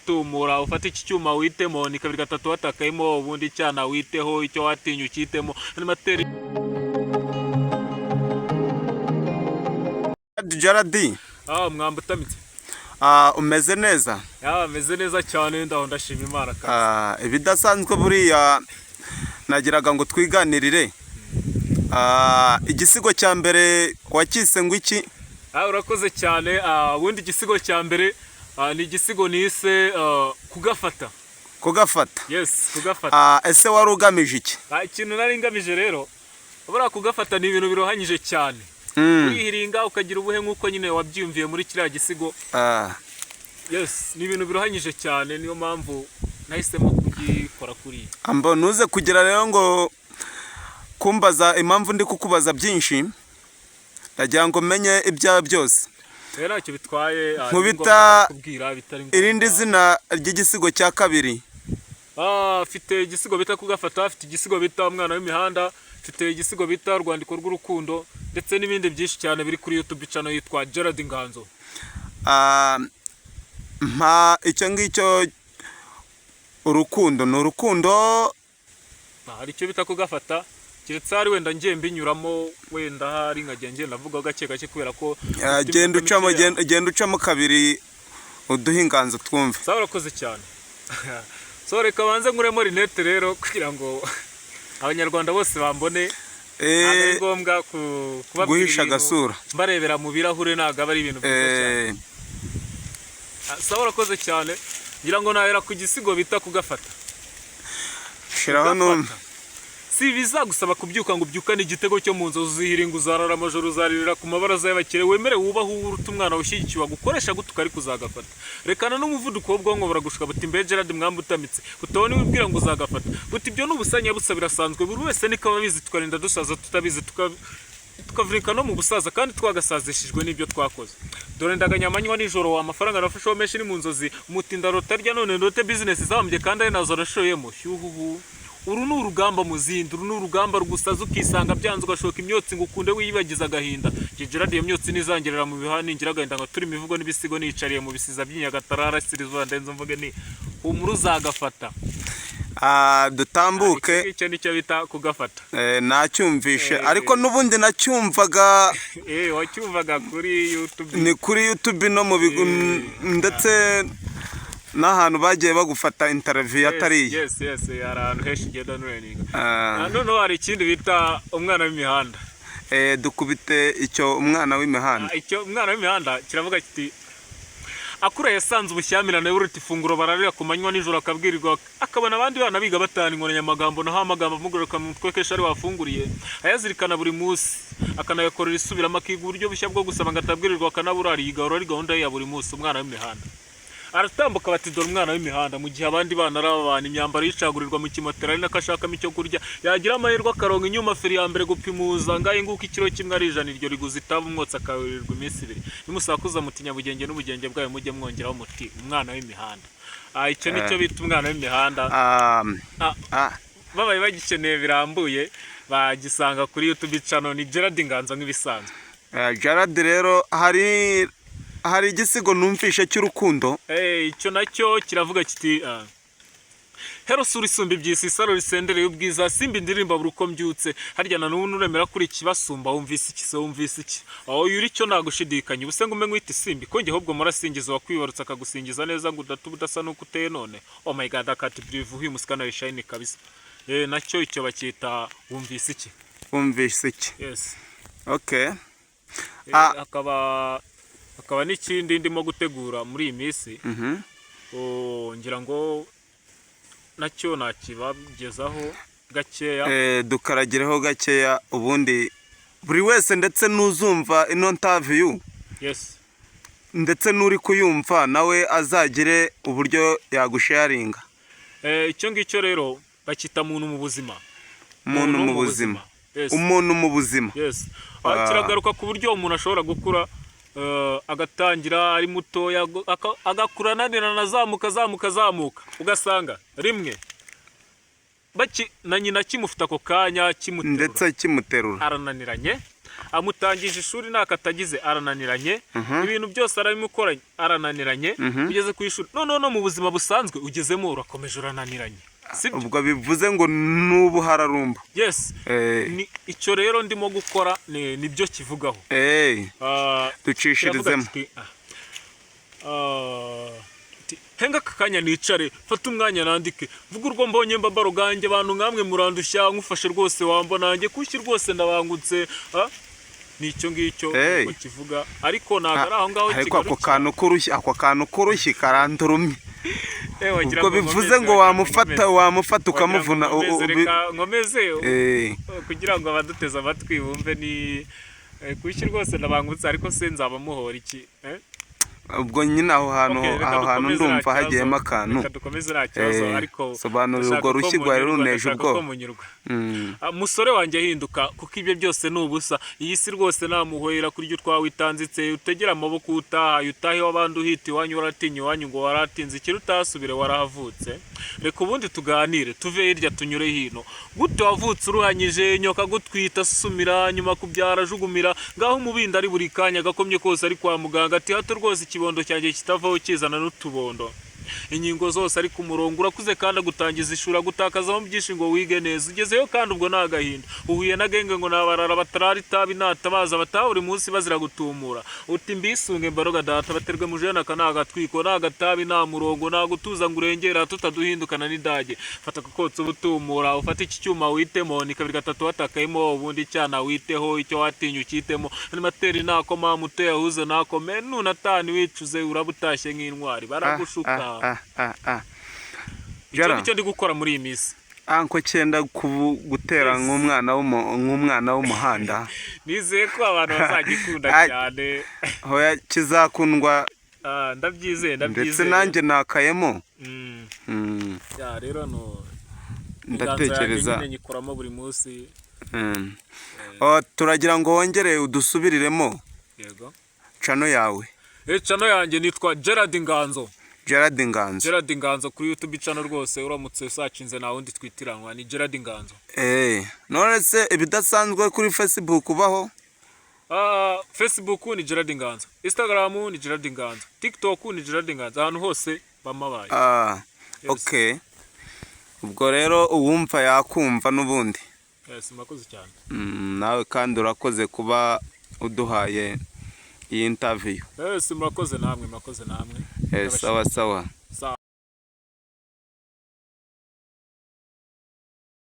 gutumura ufata iki cyuma witemo ni kabiri gatatu watakayemo ubundi cyana witeho icyo watinyu cyitemo animateri Jaradi mwambutamitse umeze neza ameze neza cyane ndaho ndashima Imana kandi ibidasanzwe buriya nagiraga ngo twiganirire igisigo cya mbere wakise ngo iki urakoze cyane ubundi igisigo cya mbere ni igisigo nise kugafata yes kugafata ese wari ugamije iki ikintu nari ngamije rero buriya kugafata ni ibintu birohanyije cyane urihiringa ukagira ubuhe nk'uko nyine wabyiyumviye muri kiriya gisigo yes ni ibintu birohanyije cyane niyo mpamvu nahisemo kugikora kuri ambo nuze kugira rero ngo kumbaza impamvu ndi kukubaza byinshi ndagira ngo menye ibya byose rero icyo bitwaye nkubita irindi zina ry'igisigo cya kabiri afite igisigo bita kugafata afite igisigo bita umwana w'imihanda afite igisigo bita urwandiko rw'urukundo ndetse n'ibindi byinshi cyane biri kuri YouTube channel yitwa Gerard Nganzo mpa icyo ngicyo urukundo ni urukundo hari icyo bita kugafata kiretse hari wenda ngiye mbinyuramo wenda hari nkagenge navuga gake gake kubera ko genda ucamo kabiri uduhinganzo twumve sawa urakoze cyane so reka banze nkuremo rinete rero kugira ngo abanyarwanda bose bambone ari ngombwa guhisha agasura barebera mu birahure ntago ari ibintu byiza cyane sawa urakoze cyane ngira ngo nahera ku gisigo bita kugafata shiraho numva si bizagusaba kubyuka ngo ubyukane igitego cyo mu nzozi zihiringa uzarara amajoro uzaririra ku mabaraza y'abakire wemere wubaho uruta umwana ushyigikiwe gukoresha gutuka ari kuzagafata rekana n'umuvuduko w'ubwonko buragushuka buti mbe Gerard mwambutamitse utabone wibwira ngo uzagafata buti ibyo n'ubusanya busa birasanzwe buri wese niko ababizi tukarinda dusaza tutabizi tukavunika no mu busaza kandi twagasazishijwe n'ibyo twakoze dore ndaganyamanywa nijoro amafaranga arafashaho menshi ni mu nzozi umutinda rotarya none ndote business zambye kandi ari nazo rashoyemo shyuhuhu uru ni urugamba muzindi uru ni urugamba rugusaza ukisanga byanze ugashoka imyotsi ngo ukunde wiyibagiza agahinda Gerard iyo myotsi nizangerera mu bihani ngira agahinda ngo turi imivugo n'ibisigo nicariye mu bisiza by'Inyagatare sirizwa ndenze mvuge ni umuru zagafata dutambuke icyo nicyo bita kugafata nacyumvishe ariko nubundi nacyumvaga wacyumvaga kuri YouTube ni kuri YouTube no mu bigo ndetse n'ahantu bagiye bagufata interview atari yes ahantu heshi genda nureninga none hari ikindi bita umwana w'imihanda dukubite icyo umwana w'imihanda icyo umwana w'imihanda kiravuga kiti akura yasanze ubushyamirane buruti funguro bararira ku manywa nijoro akabwirirwa akabona abandi bana biga batani ngoranya amagambo naho amagambo amugoroka mu mutwe kesha ari wafunguriye ayazirikana buri munsi akanayakorera isubiramo akiga uburyo bushya bwo gusaba ngo atabwirirwa akanaburari yigaho ari gahunda ya buri munsi umwana w'imihanda aratambuka bati dore umwana w'imihanda mu gihe abandi bana arabana imyambaro yicagurirwa mu kimotera ari nakashakamo icyo kurya yagira amahirwe akaronka inyuma feri ya mbere gupimuza ngaye nguko ikiro kimwe ari ijana iryo riguzi itaba umwotsi akawirirwa iminsi ibiri nimusakuza mutinya bugenge n'ubugenge bwayo mujye mwongeraho muti umwana w'imihanda icyo nicyo bita umwana w'imihanda babaye bagikeneye birambuye bagisanga kuri YouTube channel ni Gerard Nganzo nk'ibisanzwe Gerard rero hari igisigo numvishe cy'urukundo icyo nacyo kiravuga kiti hero suri sumbi byisi saro risendereye ubwiza simba indirimba buruko mbyutse harya na n'ubu nuremera kuri kibasumba wumvise iki aho yuri cyo nagushidikanye ubuse ngo umenye witi simbi ko nge hobwo murasingiza wakwibarutsa akagusingiza neza ngo udasa nuko uteye none oh my god akati brief uyu musikana rishine kabisa nacyo icyo bakita wumvise iki yes okay akaba n'ikindi ndimo gutegura muri iyi minsi ngira ngo nacyo nakibagezaho gakeya dukaragireho gakeya ubundi buri wese ndetse n'uzumva ino interview yes ndetse n'uri kuyumva nawe azagire uburyo yagusharinga icyo ngicyo rero bakita umuntu mu buzima umuntu mu buzima yes kiragaruka ku buryo umuntu ashobora gukura agatangira ari mutoya agakura nanirana azamuka ugasanga rimwe na nyina kimufita ako kanya kimuterura ndetse kimuterura arananiranye amutangije ishuri nakatagize arananiranye ibintu byose arabimukoranye arananiranye ugeze ku ishuri none no mu buzima busanzwe ugezemo urakomeje urananiranye ubwo bivuze ngo nubu hararumba yes ni icyo rero ndimo gukora nibyo kivugaho ducishirizemo henga kakanya nicare fata umwanya nandike vuga urwo mbonye mbabaro gange abantu nkamwe murandushya nkufashe rwose wambona nanjye kuki rwose ndabangutse nicyo ngicyo kivuga ariko nagara aho ngaho ariko ako kantu kurushyi karandurumye ubwo bivuze ngo wamufata ukamuvuna nkomeze kugira ngo abaduteze amatwi bumve ni kuki rwose ndabangutse ariko se nzaba muhora iki ubwo nyine aho hantu ndumva hagiyemo akantu sobanura urwo rushyi rwari runeje ubwoba musore wanjye ahinduka kuko ibyo byose ni ubusa iyi si rwose namuhwera kurya utwawitanzitse utegera amaboko utahaye utahe w'abandi uhita iwanyu waratinye iwanyu ngo waratinze ikiri utasubire warahavutse reka ubundi tuganire tuve hirya tunyure hino gute wavutse uruhanyije nyoka gutwita susumira nyuma kubyara jugumira ngaho umubindi ari buri kanya gakomye kose ari kwa muganga ati hato rwose ikibondo cyanjye kitavaho kizana n'utubondo ingingo zose ari ku murongo urakuze kandi agutangiza ishuri agutakazaho byinshi ngo wige neza ugezeyo kandi ubwo nagahinda uhuye na genge ngo nabarara batarari itabi natabaza bataha buri munsi bazira gutumura uti mbisunge mbaroga data baterwe mu jena kanagatwiko nagatabi nta murongo nagutuza ngo urengera tutaduhindukana n'idage fata kokotse ubutumura ufata iki cyuma witemo ni kabiri gatatu watakayemo ubundi cyana witeho icyo watinyu ukitemo ni materi nako mamute yahuze nako menu natani wicuze urabutashye nk'intwari baragushuka Jara icyo ndi gukora muri iyi minsi anko cyenda gutera nk'umwana w'umuhanda nizeye ko abantu bazagikunda cyane hoya kizakundwa ndabyizeye ndetse nanjye nakayemo ya rero no ndatekereza nyikoramo buri munsi turagira ngo wongere udusubiriremo yego chano yawe chano yanjye nitwa Gerard Nganzo kuri YouTube channel rwose uramutse sacinze na wundi twitiranwa ni Gerard Nganzo none se ibidasanzwe kuri Facebook ubaho Facebook ni Gerard Nganzo Instagram ni Gerard Nganzo TikTok ni Gerard Nganzo ahantu hose bamabaye okay ubwo rero uwumva yakumva n'ubundi murakoze cyane nawe kandi urakoze kuba uduhaye iyi interview murakoze namwe sawa